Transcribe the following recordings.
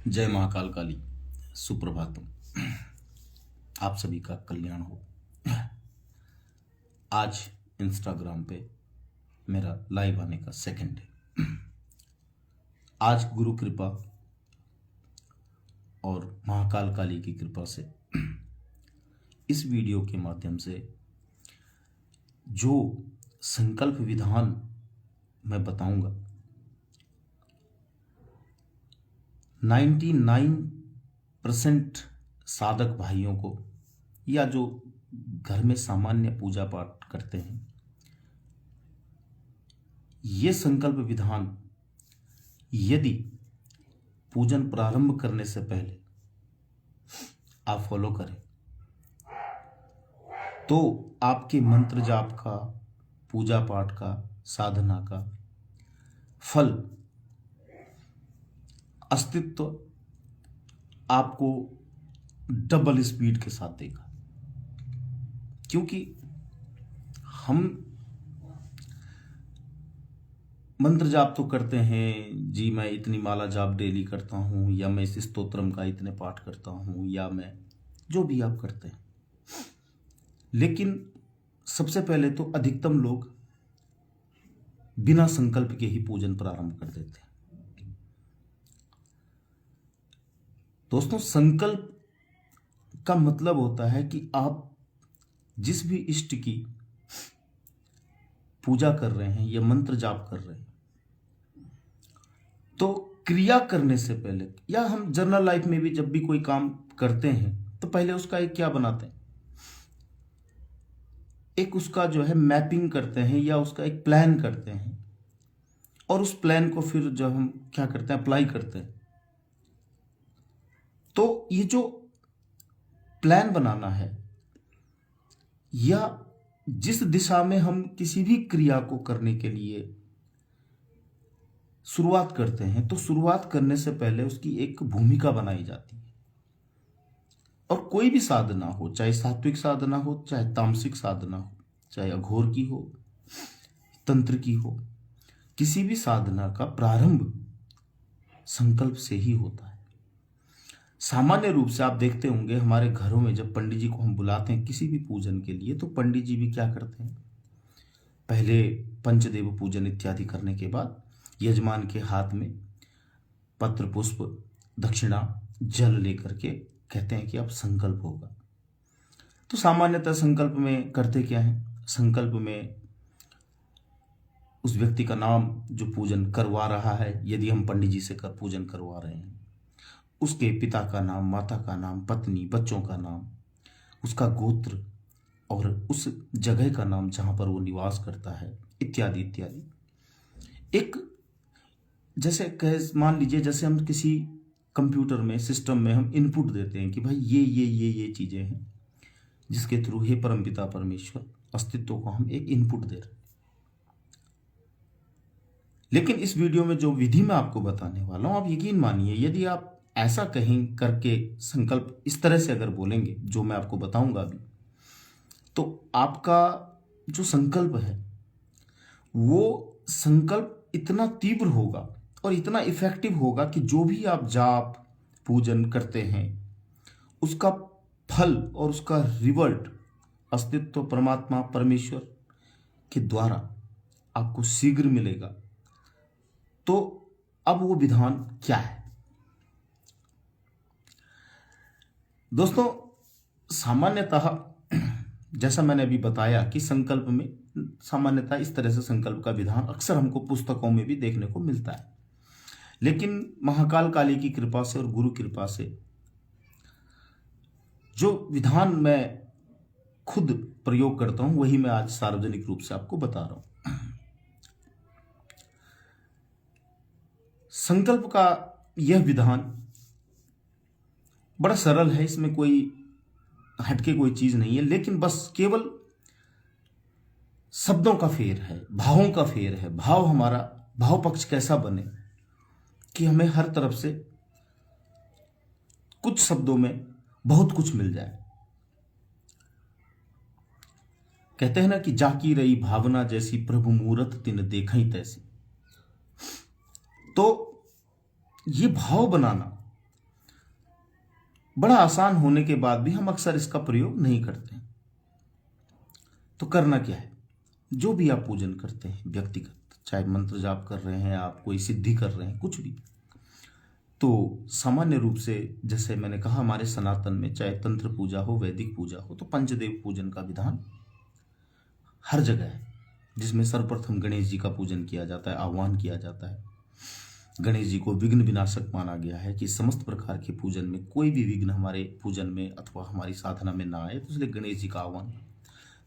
जय महाकाल काली। सुप्रभातम। आप सभी का कल्याण हो। आज इंस्टाग्राम पे मेरा लाइव आने का सेकंड है। आज गुरु कृपा और महाकाल काली की कृपा से इस वीडियो के माध्यम से जो संकल्प विधान मैं बताऊंगा 99% साधक भाइयों को या जो घर में सामान्य पूजा पाठ करते हैं, ये संकल्प विधान यदि पूजन प्रारंभ करने से पहले आप फॉलो करें तो आपके मंत्र जाप का, पूजा पाठ का, साधना का फल, अस्तित्व आपको डबल स्पीड के साथ देगा। क्योंकि हम मंत्र जाप तो करते हैं जी, मैं इतनी माला जाप डेली करता हूं, या मैं इस स्तोत्रम का इतने पाठ करता हूं, या मैं जो भी आप करते हैं, लेकिन सबसे पहले तो अधिकतम लोग बिना संकल्प के ही पूजन प्रारंभ कर देते हैं। दोस्तों, संकल्प का मतलब होता है कि आप जिस भी इष्ट की पूजा कर रहे हैं या मंत्र जाप कर रहे हैं, तो क्रिया करने से पहले या हम जनरल लाइफ में भी जब भी कोई काम करते हैं तो पहले उसका एक क्या बनाते हैं, एक उसका जो है मैपिंग करते हैं या उसका एक प्लान करते हैं, और उस प्लान को फिर जो हम क्या करते हैं, अप्लाई करते हैं। तो ये जो प्लान बनाना है या जिस दिशा में हम किसी भी क्रिया को करने के लिए शुरुआत करते हैं, तो शुरुआत करने से पहले उसकी एक भूमिका बनाई जाती है। और कोई भी साधना हो, चाहे सात्विक साधना हो, चाहे तामसिक साधना हो, चाहे अघोर की हो, तंत्र की हो, किसी भी साधना का प्रारंभ संकल्प से ही होता है। सामान्य रूप से आप देखते होंगे हमारे घरों में जब पंडित जी को हम बुलाते हैं किसी भी पूजन के लिए, तो पंडित जी भी क्या करते हैं, पहले पंचदेव पूजन इत्यादि करने के बाद यजमान के हाथ में पत्र, पुष्प, दक्षिणा, जल लेकर के कहते हैं कि अब संकल्प होगा। तो सामान्यतः संकल्प में करते क्या है, संकल्प में उस व्यक्ति का नाम जो पूजन करवा रहा है, यदि हम पंडित जी से पूजन करवा रहे हैं, उसके पिता का नाम, माता का नाम, पत्नी, बच्चों का नाम, उसका गोत्र और उस जगह का नाम जहां पर वो निवास करता है, इत्यादि इत्यादि। एक जैसे मान लीजिए जैसे हम किसी कंप्यूटर में, सिस्टम में हम इनपुट देते हैं कि भाई ये चीजें हैं जिसके थ्रू हे परमपिता परमेश्वर अस्तित्व को हम एक इनपुट दे रहे हैं। लेकिन इस वीडियो में जो विधि मैं आपको बताने वाला हूं, आप यकीन मानिए यदि आप ऐसा कहीं करके संकल्प इस तरह से अगर बोलेंगे जो मैं आपको बताऊंगा अभी, तो आपका जो संकल्प है वो संकल्प इतना तीव्र होगा और इतना इफेक्टिव होगा कि जो भी आप जाप पूजन करते हैं उसका फल और उसका रिवर्ट अस्तित्व परमात्मा परमेश्वर के द्वारा आपको शीघ्र मिलेगा। तो अब वो विधान क्या है दोस्तों? सामान्यतः जैसा मैंने अभी बताया कि संकल्प में सामान्यतः इस तरह से संकल्प का विधान अक्सर हमको पुस्तकों में भी देखने को मिलता है, लेकिन महाकाल काली की कृपा से और गुरु कृपा से जो विधान मैं खुद प्रयोग करता हूं वही मैं आज सार्वजनिक रूप से आपको बता रहा हूं। संकल्प का यह विधान बड़ा सरल है, इसमें कोई हटके कोई चीज नहीं है, लेकिन बस केवल शब्दों का फेर है, भावों का फेर है। भाव हमारा भाव पक्ष कैसा बने कि हमें हर तरफ से कुछ शब्दों में बहुत कुछ मिल जाए। कहते हैं ना कि जाकी रही भावना जैसी, प्रभु मूरत तिन देखई तैसी। तो ये भाव बनाना बड़ा आसान होने के बाद भी हम अक्सर इसका प्रयोग नहीं करते हैं। तो करना क्या है, जो भी आप पूजन करते हैं व्यक्तिगत, चाहे मंत्र जाप कर रहे हैं आप, कोई सिद्धि कर रहे हैं, कुछ भी, तो सामान्य रूप से जैसे मैंने कहा हमारे सनातन में चाहे तंत्र पूजा हो, वैदिक पूजा हो, तो पंचदेव पूजन का विधान हर जगह है, जिसमें सर्वप्रथम गणेश जी का पूजन किया जाता है, आह्वान किया जाता है। गणेश जी को विघ्न विनाशक माना गया है कि समस्त प्रकार के पूजन में कोई भी विघ्न हमारे पूजन में अथवा हमारी साधना में ना आए, तो इसलिए गणेश जी का आह्वान,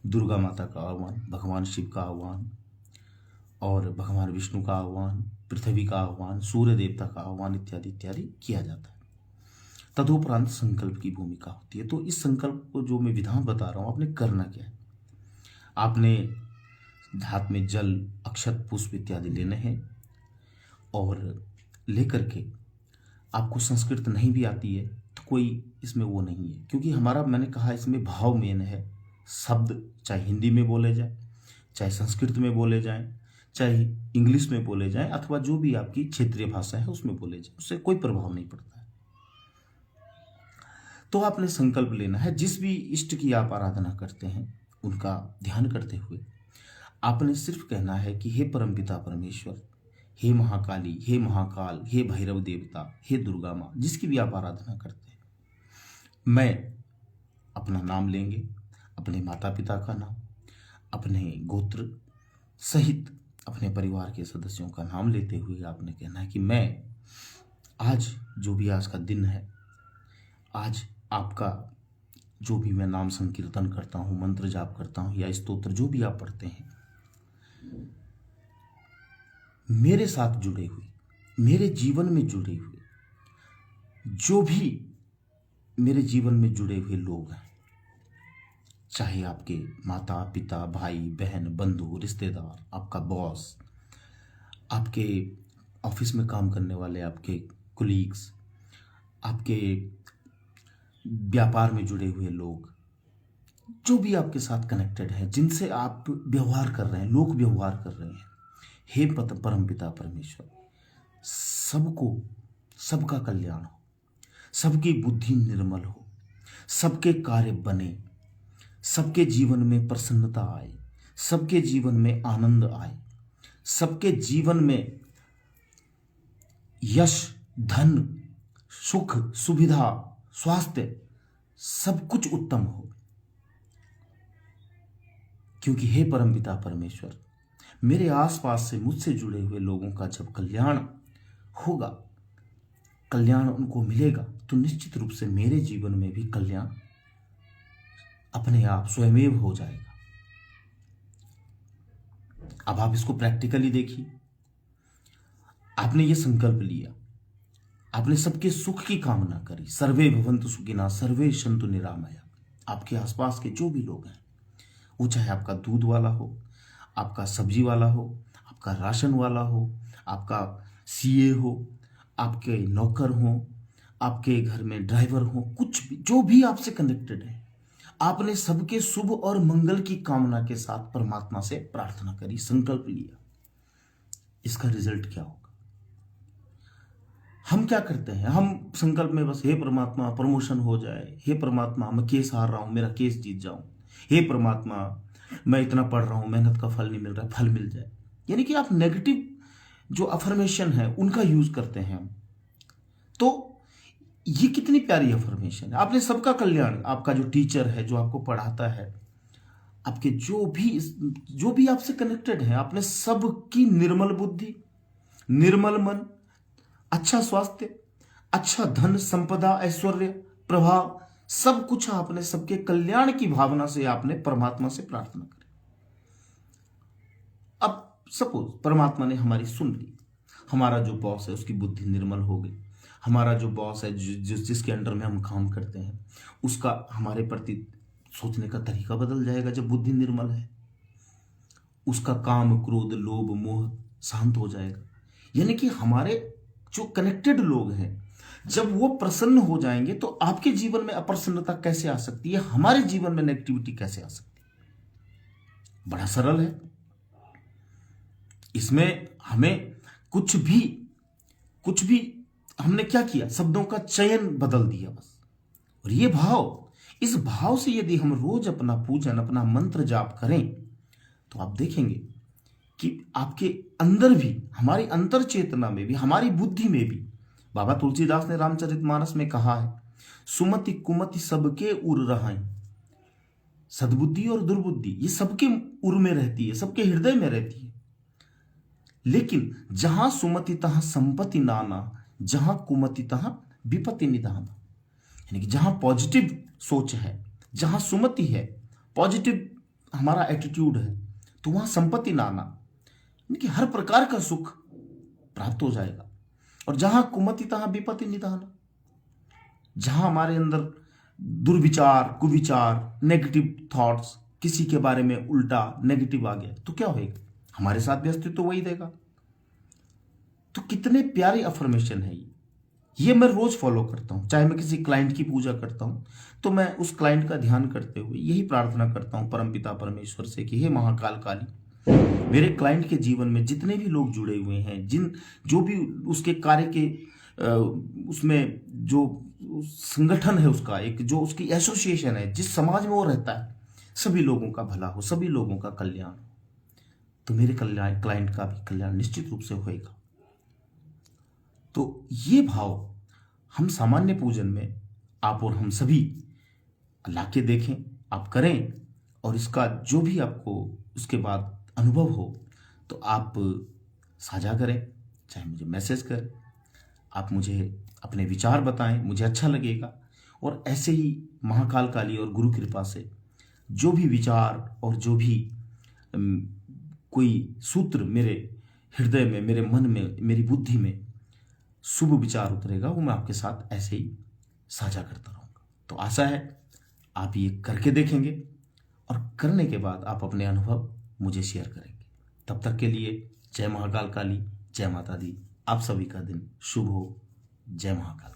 दुर्गा माता का आह्वान, भगवान शिव का आह्वान और भगवान विष्णु का आह्वान, पृथ्वी का आह्वान, सूर्य देवता का आह्वान इत्यादि इत्यादि किया जाता है। तदुपरांत संकल्प की भूमिका होती है। तो इस संकल्प को जो मैं विधान बता रहा हूँ, आपने करना क्या है, आपने हाथ में जल, अक्षत, पुष्प इत्यादि लेने हैं और लेकर के, आपको संस्कृत नहीं भी आती है तो कोई इसमें वो नहीं है, क्योंकि हमारा, मैंने कहा, इसमें भाव मेन है। शब्द चाहे हिंदी में बोले जाए, चाहे संस्कृत में बोले जाएं, चाहे इंग्लिश में बोले जाएं, अथवा जो भी आपकी क्षेत्रीय भाषा है उसमें बोले जाए, उससे कोई प्रभाव नहीं पड़ता है। तो आपने संकल्प लेना है, जिस भी इष्ट की आप आराधना करते हैं उनका ध्यान करते हुए आपने सिर्फ कहना है कि हे परमपिता परमेश्वर, हे महाकाली, हे महाकाल, हे भैरव देवता, हे दुर्गा माँ, जिसकी भी आप आराधना करते हैं, मैं अपना नाम लेंगे, अपने माता पिता का नाम, अपने गोत्र सहित अपने परिवार के सदस्यों का नाम लेते हुए आपने कहना है कि मैं आज, जो भी आज का दिन है, आज आपका जो भी मैं नाम संकीर्तन करता हूँ, मंत्र जाप करता हूँ या स्तोत्र जो भी आप पढ़ते हैं, मेरे साथ जुड़े हुए, मेरे जीवन में जुड़े हुए, जो भी मेरे जीवन में जुड़े हुए लोग हैं, चाहे आपके माता पिता, भाई बहन, बंधु, रिश्तेदार, आपका बॉस, आपके ऑफिस में काम करने वाले आपके कुलीग्स, आपके व्यापार में जुड़े हुए लोग, जो भी आपके साथ कनेक्टेड है, जिनसे आप व्यवहार कर रहे हैं, लोक व्यवहार कर रहे हैं, हे परमपिता परमेश्वर, सबको, सबका कल्याण हो, सबकी बुद्धि निर्मल हो, सबके कार्य बने, सबके जीवन में प्रसन्नता आए, सबके जीवन में आनंद आए, सबके जीवन में यश, धन, सुख, सुविधा, स्वास्थ्य, सब कुछ उत्तम हो। क्योंकि हे परमपिता परमेश्वर, मेरे आसपास से मुझसे जुड़े हुए लोगों का जब कल्याण होगा, कल्याण उनको मिलेगा, तो निश्चित रूप से मेरे जीवन में भी कल्याण अपने आप स्वयमेव हो जाएगा। अब आप इसको प्रैक्टिकली देखिए। आपने ये संकल्प लिया, आपने सबके सुख की कामना करी, सर्वे भवन्तु सुखिनः सर्वे सन्तु निरामया। आपके आसपास के जो भी लोग हैं, वो चाहे आपका दूध वाला हो, आपका सब्जी वाला हो, आपका राशन वाला हो, आपका सीए हो, आपके नौकर हो, आपके घर में ड्राइवर हो, कुछ भी, जो भी आपसे कनेक्टेड है, आपने सबके शुभ और मंगल की कामना के साथ परमात्मा से प्रार्थना करी, संकल्प लिया। इसका रिजल्ट क्या होगा? हम क्या करते हैं, हम संकल्प में बस हे परमात्मा प्रमोशन हो जाए, हे परमात्मा मैं केस हार रहा हूं, मेरा केस जीत जाऊं, हे परमात्मा मैं इतना पढ़ रहा हूं, मेहनत का फल नहीं मिल रहा, फल मिल जाए। यानी कि आप नेगेटिव जो अफर्मेशन है उनका यूज करते हैं। तो ये कितनी प्यारी अफर्मेशन है। आपने सबका कल्याण, आपका जो टीचर है, जो आपको पढ़ाता है, आपके जो भी आपसे कनेक्टेड है, आपने सबकी निर्मल बुद्धि, निर्मल मन, अच्छा स्वास्थ्य, अच्छा धन, संपदा, ऐश्वर्य, प्रभाव, सब कुछ आपने सबके कल्याण की भावना से आपने परमात्मा से प्रार्थना करी। अब सपोज परमात्मा ने हमारी सुन ली, हमारा जो बॉस है उसकी बुद्धि निर्मल हो गई, हमारा जो बॉस है जिसके अंडर में हम काम करते हैं, उसका हमारे प्रति सोचने का तरीका बदल जाएगा जब बुद्धि निर्मल है, उसका काम, क्रोध, लोभ, मोह शांत हो जाएगा। यानी कि हमारे जो कनेक्टेड लोग हैं, जब वो प्रसन्न हो जाएंगे तो आपके जीवन में अप्रसन्नता कैसे आ सकती है, हमारे जीवन में नेगेटिविटी कैसे आ सकती है? बड़ा सरल है। इसमें हमें कुछ भी हमने क्या किया, शब्दों का चयन बदल दिया बस। और ये भाव, इस भाव से यदि हम रोज अपना पूजन, अपना मंत्र जाप करें, तो आप देखेंगे कि आपके अंदर भी, हमारी अंतर चेतना में भी, हमारी बुद्धि में भी, बाबा तुलसीदास ने रामचरितमानस में कहा है, सुमति कुमति सबके उर रहाई। सद्बुद्धि और दुर्बुद्धि ये सबके उर में रहती है, सबके हृदय में रहती है। लेकिन जहां सुमति तहां संपत्ति नाना, जहां कुमति तहां विपत्ति निधाना। यानी कि जहां पॉजिटिव सोच है, जहां सुमति है, पॉजिटिव हमारा एटीट्यूड है, तो वहां संपत्ति नाना, यानी कि हर प्रकार का सुख प्राप्त हो जाएगा। और जहां कुमति तहां विपत्ति निधाना, जहां हमारे अंदर दुर्विचार, कुविचार, नेगेटिव थॉट्स, किसी के बारे में उल्टा नेगेटिव आ गया, तो क्या होएगा? हमारे साथ भी अस्तित्व वही देगा। तो कितने प्यारे अफर्मेशन है ये मैं रोज फॉलो करता हूं। चाहे मैं किसी क्लाइंट की पूजा करता हूं, तो मैं उस क्लाइंट का ध्यान करते हुए यही प्रार्थना करता हूं परमपिता परमेश्वर से कि हे महाकाल काली, मेरे क्लाइंट के जीवन में जितने भी लोग जुड़े हुए हैं, जो भी उसके कार्य के उसमें जो संगठन है उसका, एक जो उसकी एसोसिएशन है, जिस समाज में वो रहता है, सभी लोगों का भला हो, सभी लोगों का कल्याण हो, तो मेरे क्लाइंट का भी कल्याण निश्चित रूप से होएगा। तो ये भाव हम सामान्य पूजन में आप और हम सभी ला के देखें, आप करें, और इसका जो भी आपको उसके बाद अनुभव हो तो आप साझा करें, चाहे मुझे मैसेज करें, आप मुझे अपने विचार बताएं, मुझे अच्छा लगेगा। और ऐसे ही महाकाल काली और गुरु कृपा से जो भी विचार और जो भी कोई सूत्र मेरे हृदय में, मेरे मन में, मेरी बुद्धि में शुभ विचार उतरेगा, वो मैं आपके साथ ऐसे ही साझा करता रहूँगा। तो आशा है आप ये करके देखेंगे और करने के बाद आप अपने अनुभव मुझे शेयर करेंगे। तब तक के लिए जय महाकाल काली, जय माता दी। आप सभी का दिन शुभ हो। जय महाकाल।